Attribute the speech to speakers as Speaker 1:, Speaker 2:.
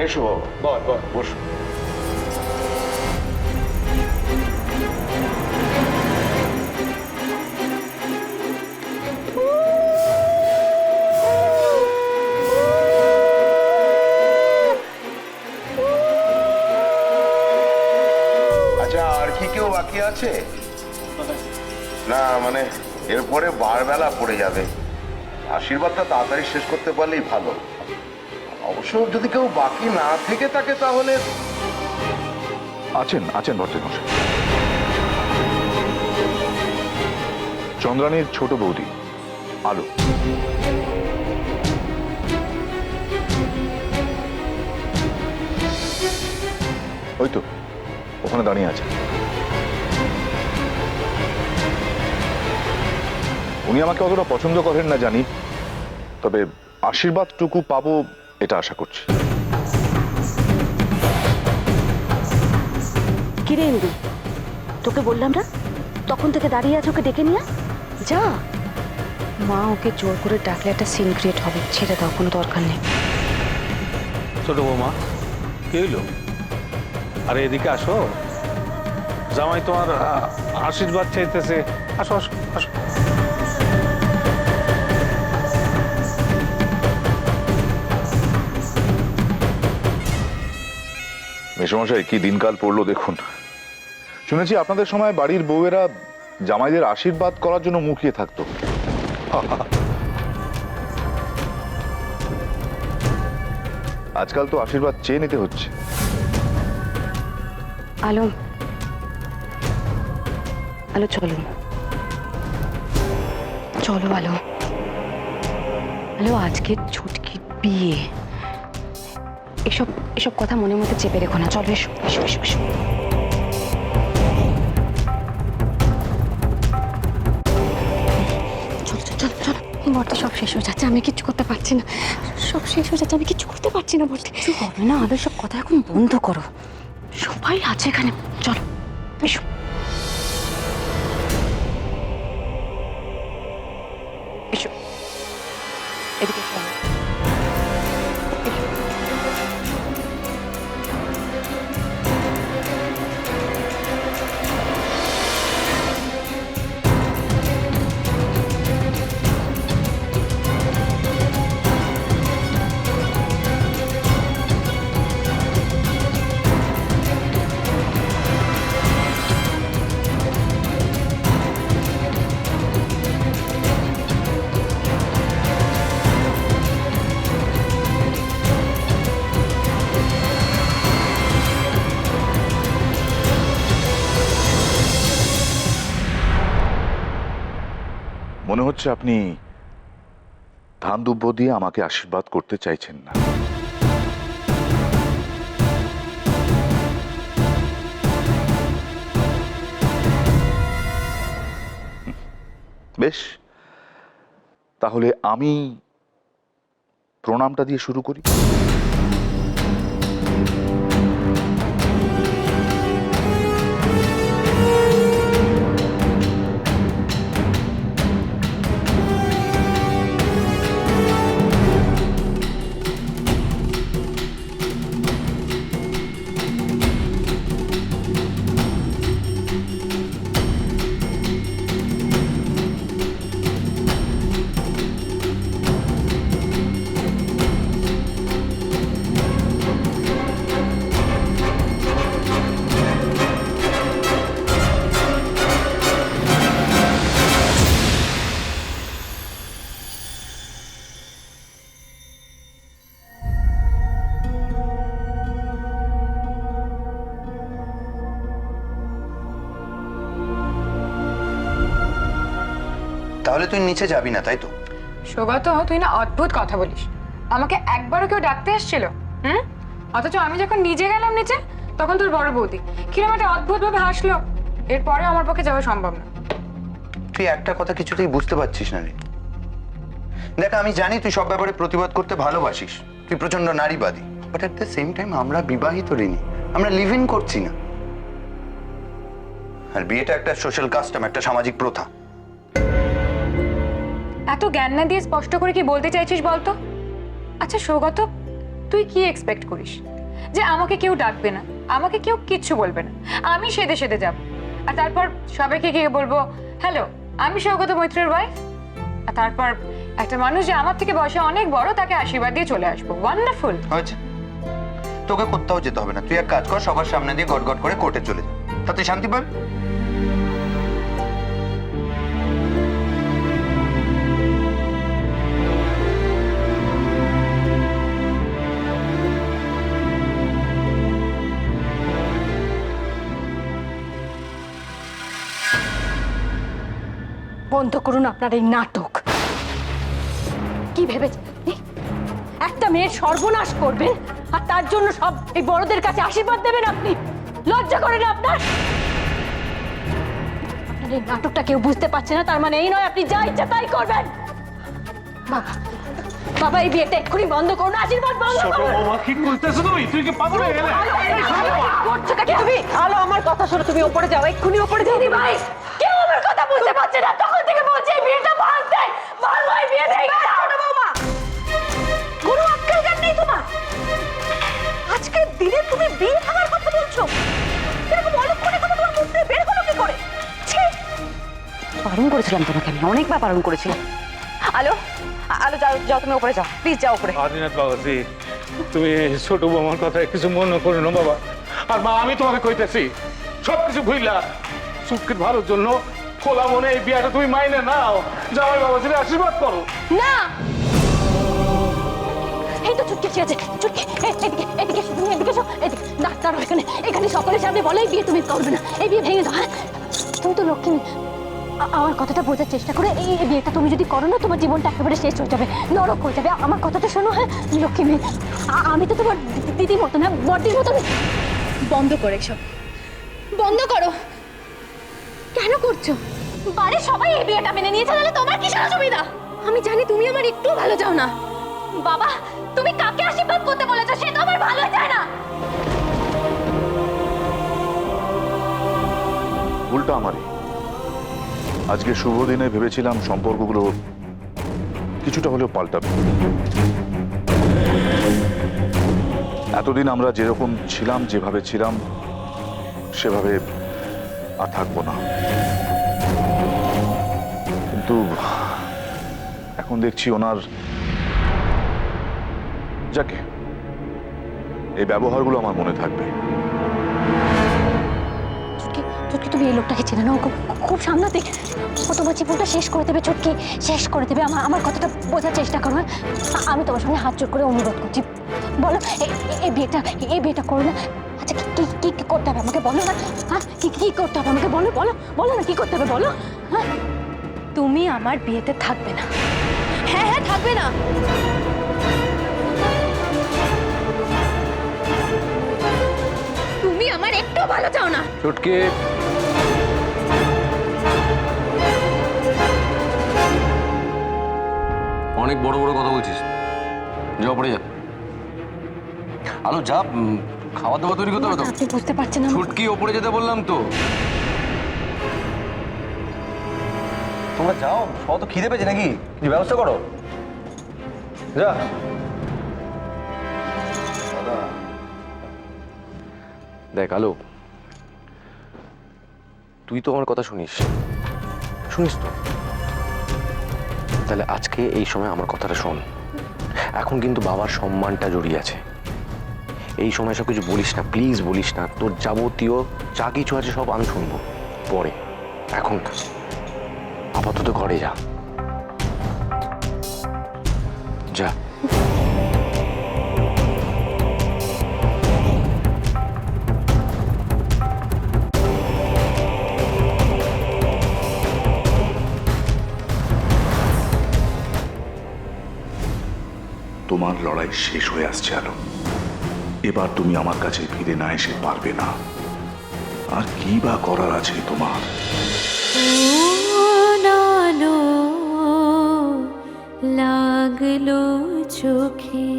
Speaker 1: এসো বাবা,
Speaker 2: বল বল।
Speaker 1: বসো। আচ্ছা, আর কি কেউ বাকি আছে? না মানে এরপরে বারবেলা পড়ে যাবে, আশীর্বাদটা তাড়াতাড়ি শেষ করতে পারলেই ভালো। অবশ্য যদি কেউ বাকি না থেকে থাকে তাহলে
Speaker 3: আছেন আছেন ভট্টাচার্য, চন্দ্রানীর ছোট বৌদি আলো। ওই তো ওখানে দাঁড়িয়ে আছে। উনি আমাকে অতটা পছন্দ করেন না জানি, তবে আশীর্বাদটুকু পাবো এটা আশা করছি।
Speaker 4: কিরে ইন্দু, তোকে বললাম না তখন থেকে দাঁড়িয়ে আছে, ওকে ডেকে নিয়ে যা। মা ওকে জোর করে ডাকলে একটা সিন ক্রিয়েট হবে, ছেড়ে দাও, কোনো দরকার নেই।
Speaker 2: ছোট বৌমা, কি হইলো? আরে এদিকে আসো, জামাই তোমার আশীর্বাদ চাইতেছে। আসো আসো আসো।
Speaker 3: মেসমশাই কি দিনকাল পড়লো দেখুন। শুনেছি আপনাদের সময় বাড়ির বউয়েরা জামাইদের আশীর্বাদ করার জন্য মুখিয়ে থাকতো। আজকাল তো আশীর্বাদ চেয়ে নিতে হচ্ছে।
Speaker 4: আলো আলো চলো চলো আলো। আলো আজকে ছুটকির বিয়ে, এসব এসব কথা মনের মধ্যে চেপে রেখো না। চলো এসো এসো এসো এসো। চলো চলো চলো চলো। বর্তে সব শেষ হয়ে যাচ্ছে, আমি কিচ্ছু করতে পারছি না। সব শেষ হয়ে যাচ্ছে, আমি কিচ্ছু করতে পারছি না। বর্তে কিছু হবে না, আলো সব কথা এখন বন্ধ করো। সবাই আছে এখানে, চলো এসো। এসো এদিকে এসো।
Speaker 3: মনে হচ্ছে আপনি ধান দুব্য দিয়ে আমাকে আশীর্বাদ করতে চাইছেন না। বেশ, তাহলে আমি প্রণামটা দিয়ে শুরু করি।
Speaker 5: তাহলে তুই নিচে যাবি না, তাই তো?
Speaker 6: সৌগত, তুই না অদ্ভুত কথা বলিস। আমাকে একবারও কেউ ডাকতে এসেছিল? অথচ আমি যখন নিজে গেলাম নিচে, তখন তোর বড় বৌদি কিরম একটা অদ্ভুত ভাবে হাসলো। এরপরে আমার পক্ষে যাওয়া সম্ভব না।
Speaker 5: তুই একটা কথা কিছুতেই বুঝতে পারছিস না রে। দেখ, আমি জানি তুই সব ব্যাপারে প্রতিবাদ করতে ভালোবাসিস, তুই প্রচন্ড নারীবাদী, but at the same time আমরা বিবাহিত ঋণী, আমরা লিভ ইন করছি না। আর বিয়েটা একটা সোশ্যাল কাস্টম, একটা সামাজিক প্রথা।
Speaker 6: এত জ্ঞান না দিয়ে স্পষ্ট করে কি বলতে চাইছিস বলতো? আচ্ছা সৌগত, তুই কি এক্সপেক্ট করিস যে আমাকে কেউ ডাকবে না, আমাকে কেউ কিচ্ছু বলবে না, আমি সেদে সেদে যাব, আর তারপর সবাইকে গিয়ে বলবো হ্যালো আমি সৌগত মৈত্রের ওয়াইফ, আর তারপর একটা মানুষ যে আমার থেকে বয়সে অনেক বড় তাকে আশীর্বাদ দিয়ে চলে আসবো। ওয়ান্ডারফুল।
Speaker 5: হয়েছে, তোকে কোথাও যেতে হবে না। তুই এক কাজ কর, সবার সামনে দিয়ে গট গট করে কোর্টে চলে যা, তাতে শান্তি পাবি।
Speaker 4: বন্ধ করুন আপনার এই নাটক। কি ভেবেছেন আপনি? একটা মেয়ের সর্বনাশ করবেন আর তার জন্য সব এই বড়দের কাছে আশীর্বাদ দেবেন আপনি? লজ্জা করে না আপনার? আপনার এই নাটকটা কেউ বুঝতে পারছে না, তার মানে এই নয় আপনি যা ইচ্ছা তাই করবেন। বাবা, বাবা এই বিয়েটা এক্ষুনি বন্ধ করুন, আশীর্বাদ বন্ধ করুন।
Speaker 2: কি করতেছো তুমি? তুই কি পাগল হয়ে গেলে?
Speaker 4: করছোটা কি তুমি? আলো আমার কথা শোনো, তুমি উপরে যাও, এক্ষুনি উপরে যাও। দিদি ভাই, কেউ আমার কথা বুঝতে পারছে না, তখন থেকে বলছে এই বিয়েটা ভাঙতে, ভাঙো এই বিয়ে ভেঙে দাও না বৌমা। কোনো আক্কেল জ্ঞান নেই তোমার? আজকের দিনে তুমি বিয়ে ভাঙার কথা বলছো? এরকম অলক্ষণে কথা তোমার মুখ দিয়ে বের হলো কি করে? ছি! বারণ করেছিলাম তোমাকে, আমি অনেকবার বারণ করেছিলাম। আলো, আলো যাও, যাও তুমি উপরে যাও, প্লিজ যাও উপরে।
Speaker 2: আদিনাথ বাবাজি, তুমি ছোট বৌমার কথা কিছু মনে করো না বাবা। আর মা আমি তোমাকে কইতেছি সবকিছু ভুইলা সুখের ভালোর জন্য খোলা মনে এই বিয়াটা তুমি মাইনে নাও, জামাই বাবাজির আশীর্বাদ করো।
Speaker 4: না, এই তো চুটকি আছে, চুটকি এদিকে এদিকে তুমি এদিকে এসো, এদিকে ডাক্তার এখানে, এখানে সকলের সামনে বলে এই বিয়ে তুমি করবে না, এই বিয়ে ভেঙে দাও। হ্যাঁ তুমি তো লক্ষ্মী, আমার কথাটা বোঝার চেষ্টা করে, এই বিয়েটা তুমি যদি করো না তোমার জীবনটা একেবারে শেষ হয়ে যাবে, নরক হয়ে যাবে। আমার কথাটা শোনো। হ্যাঁ লক্ষ্মী মেয়ে, আমি তো তোমার দিদির মতো না, বড়দির মতো। বন্ধ করে সব, বন্ধ করো। কেন করছো? বাড়ির সবাই এই বিয়েটা মেনে নিয়েছে, তাহলে তোমার কিসের অসুবিধা? আমি জানি তুমি আমার একটু ভালো চাও না। বাবা তুমি কাকে আশীর্বাদ করতে বলেছো? সে তো আমার ভালো চায় না।
Speaker 3: ভুলটা আমারই। আজকে শুভ দিনে ভেবেছিলাম সম্পর্কগুলো কিছুটা হলেও পাল্টাবে। এতদিন আমরা যেরকম ছিলাম, যেভাবে ছিলাম সেভাবে আর থাকবো না। কিন্তু এখন দেখছি ওনার, যাকে এই ব্যবহারগুলো আমার মনে থাকবে।
Speaker 4: চুটকি, চুটকি তুমি এই লোকটাকে চেনে না, ও খুব সামলাতে, ও তোমার জীবনটা শেষ করে দেবে। চুটকি শেষ করে দেবে। আমার কথাটা বোঝার চেষ্টা করো। আমি তোমার সঙ্গে হাত জোর করে অনুরোধ করছি, বলো এই বিয়েটা করো না। আচ্ছা কি কি করতে হবে আমাকে বলো না? হ্যাঁ কি করতে হবে আমাকে বলো, বলো বলো না কি করতে হবে বলো। হ্যাঁ তুমি আমার বিয়েতে থাকবে না। হ্যাঁ হ্যাঁ থাকবে না। তুমি আমার একটু ভালো চাও না।
Speaker 2: চুটকি,
Speaker 7: অনেক বড় বড় কথা বলছিস, যা পড়ে যা। আলো যা, খাওয়া দাওয়া তৈরি করতে হবে তো।
Speaker 4: আপনি বুঝতে পারছেন না?
Speaker 7: ছুটকি ওপরে যেতে বললাম তো। তোমরা যাও, সব তো খিদে পেয়েছে নাকি, কিছু ব্যবস্থা করো। যা। দেখ আলো, তুই তো আমার কথা শুনিস তো, তাহলে আজকে এই সময় আমার কথাটা শোন। এখন কিন্তু বাবার সম্মানটা জড়িয়ে আছে, এই সময় সব কিছু বলিস না, প্লিজ বলিস না। তোর যাবতীয় যা কিছু আছে সব আমি শুনবো পরে, এখন আপাতত ঘরে যা। যা।
Speaker 3: তোমার লড়াই শেষ হয়ে আসছে আলো। এবার তুমি আমার কাছে ফিরে না এসে পারবে না। আর কি বা করার আছে তোমার?
Speaker 8: লাগলো চোখে